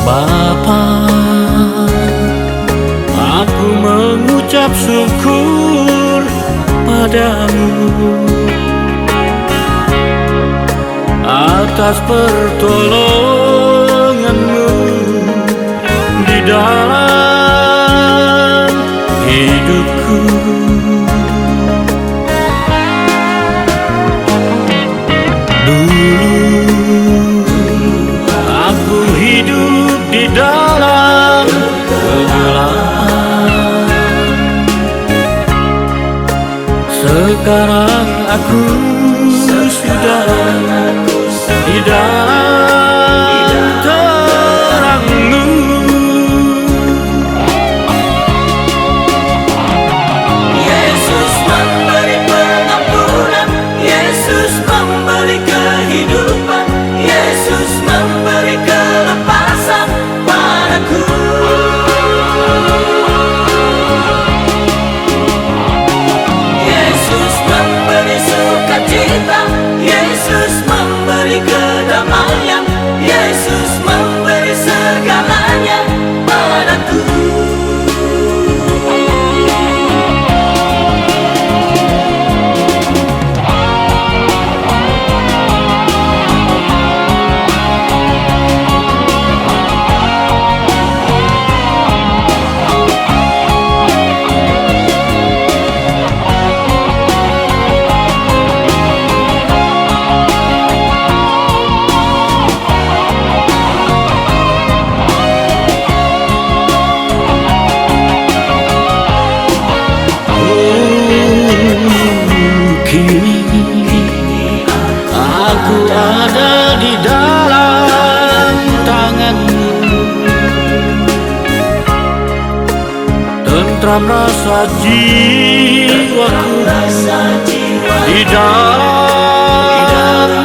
Bapa, aku mengucap syukur padamu atas pertolonganmu di dalam hidupku. Aku hidup di dalam kegelapan. Sekarang aku sudah di dalam terang-Mu. Yesus memberi pengampunan, Yesus memberi kehidupan, Yesus memberi kelepasan padaku. Yesus memberi sukacita, Yesus memberi kedamaian, Yesus memberi segalanya padaku. Kini aku ada di dalam tangan-Mu. Tentram rasa jiwaku di dalam